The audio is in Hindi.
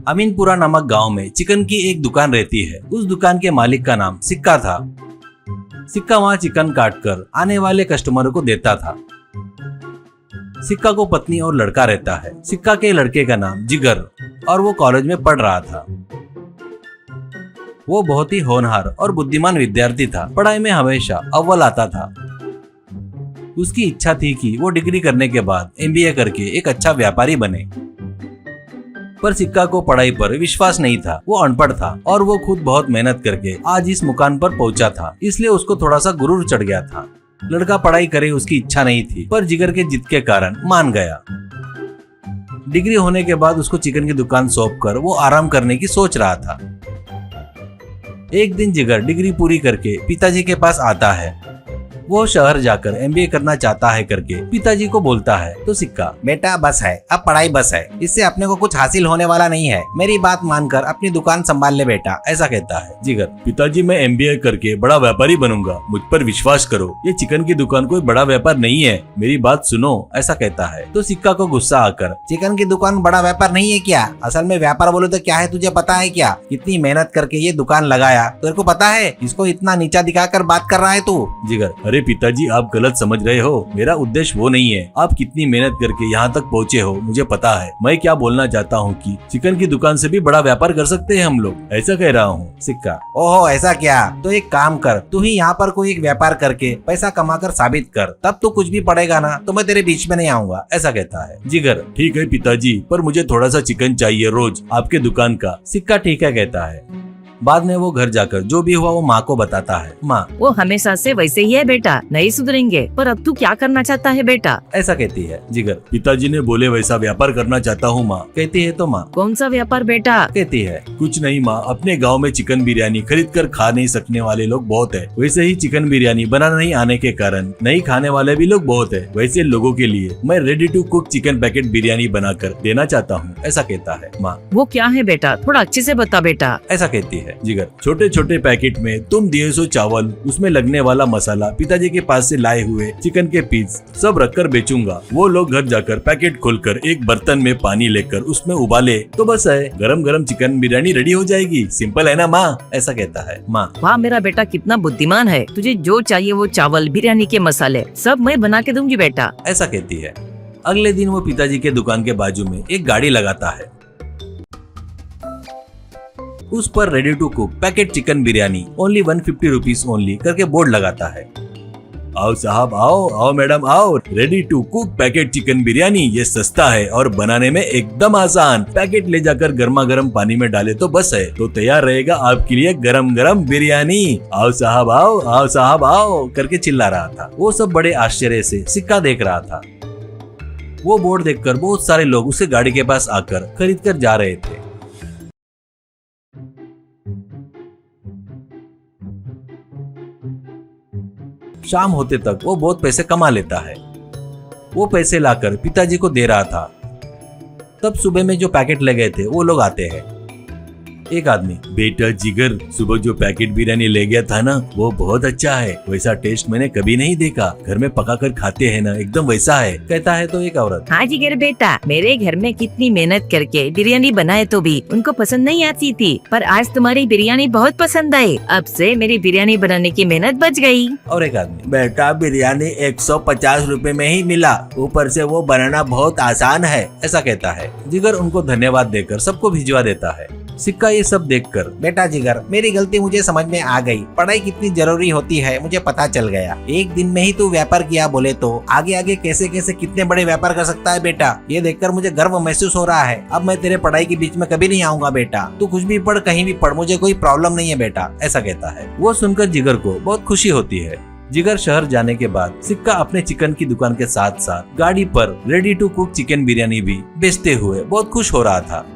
अमीनपुरा नामक गांव में चिकन की एक दुकान रहती है। उस दुकान के मालिक का नाम सिक्का था। सिक्का वहाँ चिकन काटकर आने वाले कस्टमरों को देता था। सिक्का को पत्नी और लड़का रहता है। सिक्का के लड़के का नाम जिगर और वो कॉलेज में पढ़ रहा था। वो बहुत ही होनहार और बुद्धिमान विद्यार्थी था। पढ़ाई में हमेशा अव्वल आता था। उसकी इच्छा थी कि वो डिग्री करने के बाद एमबीए करके एक अच्छा व्यापारी बने। पर सिक्का को पढ़ाई पर विश्वास नहीं था। वो अनपढ़ था और वो खुद बहुत मेहनत करके आज इस मुकाम पर पहुंचा था, इसलिए उसको थोड़ा सा गुरूर चढ़ गया था। लड़का पढ़ाई करे उसकी इच्छा नहीं थी, पर जिगर के जिद के कारण मान गया। डिग्री होने के बाद उसको चिकन की दुकान सौंप कर वो आराम करने की सोच रहा था। एक दिन जिगर डिग्री पूरी करके पिताजी के पास आता है। वो शहर जाकर एमबीए करना चाहता है करके पिताजी को बोलता है तो सिक्का, बेटा बस है, अब पढ़ाई बस है, इससे अपने को कुछ हासिल होने वाला नहीं है। मेरी बात मानकर अपनी दुकान संभाल ले बेटा, ऐसा कहता है। जिगर, पिताजी मैं एमबीए करके बड़ा व्यापारी बनूंगा, मुझ पर विश्वास करो। ये चिकन की दुकान कोई बड़ा व्यापार नहीं है, मेरी बात सुनो, ऐसा कहता है। तो सिक्का को गुस्सा आकर, चिकन की दुकान बड़ा व्यापार नहीं है क्या? असल में व्यापार बोले तो क्या है तुझे पता है क्या? कितनी मेहनत करके ये दुकान लगाया, तेरे को पता है? इसको इतना नीचा दिखाकर बात कर रहा है तू। जिगर, अरे पिताजी आप गलत समझ रहे हो, मेरा उद्देश्य वो नहीं है। आप कितनी मेहनत करके यहाँ तक पहुँचे हो मुझे पता है। मैं क्या बोलना चाहता हूँ कि चिकन की दुकान से भी बड़ा व्यापार कर सकते हैं हम लोग, ऐसा कह रहा हूँ। सिक्का, ओहो ऐसा क्या? तो एक काम कर, तू ही यहाँ पर कोई एक व्यापार करके पैसा कमाकर साबित कर, तब तो कुछ भी पड़ेगा ना, तो मैं तेरे बीच में नहीं आऊंगा, ऐसा कहता है। जिगर, ठीक है पिताजी, पर मुझे थोड़ा सा चिकन चाहिए रोज आपके दुकान का। सिक्का ठीक है कहता है। बाद में वो घर जाकर जो भी हुआ वो माँ को बताता है। माँ, वो हमेशा से वैसे ही है बेटा, नहीं सुधरेंगे। पर अब तू क्या करना चाहता है बेटा? ऐसा कहती है। जिगर, पिताजी ने बोले वैसा व्यापार करना चाहता हूँ माँ, कहती है। तो माँ, कौन सा व्यापार बेटा? कहती है, कुछ नहीं माँ, अपने गांव में चिकन बिरयानी खरीद कर खा नहीं सकने वाले लोग बहुत है, वैसे ही चिकन बिरयानी बनाना नहीं आने के कारण नहीं खाने वाले भी लोग बहुत है। वैसे लोगों के लिए मैं ready to cook chicken packet biryani बनाकर देना चाहता हूँ, ऐसा कहता है। माँ, वो क्या है बेटा, थोड़ा अच्छे से बता बेटा, ऐसा कहती है। जिगर, छोटे छोटे पैकेट में तुम दिए सो चावल, उसमें लगने वाला मसाला, पिताजी के पास से लाए हुए चिकन के पीस सब रखकर बेचूंगा। वो लोग घर जाकर पैकेट खोलकर एक बर्तन में पानी लेकर उसमें उबाले तो बस है, गरम गरम चिकन बिरयानी रेडी हो जाएगी। सिंपल है ना माँ, ऐसा कहता है। माँ, वाह मेरा बेटा कितना बुद्धिमान है, तुझे जो चाहिए वो चावल, बिरयानी के मसाले सब मैं बना के दूंगी बेटा, ऐसा कहती है। अगले दिन वो पिताजी के दुकान के बाजू में एक गाड़ी लगाता है। उस पर ready to cook packet chicken biryani only 150 rupees only करके बोर्ड लगाता है। आओ साहब आओ, आओ मैडम आओ, ready to cook packet chicken biryani, ये सस्ता है और बनाने में एकदम आसान। पैकेट ले जाकर गर्मा गर्म पानी में डाले तो बस है, तो तैयार रहेगा आपके लिए गरम गरम बिरयानी। आओ साहब आओ, आओ साहब आओ करके चिल्ला रहा था। वो सब बड़े आश्चर्य से सिक्का देख रहा था। वो बोर्ड देखकर बहुत सारे लोग उसके गाड़ी के पास आकर खरीद कर जा रहे थे। शाम होते तक वो बहुत पैसे कमा लेता है। वो पैसे लाकर पिताजी को दे रहा था। तब सुबह में जो पैकेट ले गए थे वो लोग आते हैं। एक आदमी, बेटा जिगर, सुबह जो पैकेट बिरयानी ले गया था ना वो बहुत अच्छा है, वैसा टेस्ट मैंने कभी नहीं देखा, घर में पका कर खाते हैं ना एकदम वैसा है, कहता है। तो एक औरत, हाँ जिगर बेटा, मेरे घर में कितनी मेहनत करके बिरयानी बनाए तो भी उनको पसंद नहीं आती थी, पर आज तुम्हारी बिरयानी बहुत पसंद आई, अब से मेरी बिरयानी बनाने की मेहनत बच गई। और एक आदमी, बेटा बिरयानी 150 रुपए में ही मिला, ऊपर से वो बनाना बहुत आसान है, ऐसा कहता है। जिगर उनको धन्यवाद देकर सबको भिजवा देता है। सिक्का ये सब देखकर, बेटा जिगर, मेरी गलती मुझे समझ में आ गई, पढ़ाई कितनी जरूरी होती है मुझे पता चल गया। एक दिन में ही तू व्यापार किया बोले तो आगे आगे कैसे कैसे कितने बड़े व्यापार कर सकता है बेटा, ये देखकर मुझे गर्व महसूस हो रहा है। अब मैं तेरे पढ़ाई के बीच में कभी नहीं आऊंगा बेटा, तू कुछ भी पढ़, कहीं भी पढ़, मुझे कोई प्रॉब्लम नहीं है बेटा, ऐसा कहता है। वो सुनकर जिगर को बहुत खुशी होती है। जिगर शहर जाने के बाद सिक्का अपने चिकन की दुकान के साथ साथ गाड़ी पर ready to cook chicken biryani भी बेचते हुए बहुत खुश हो रहा था।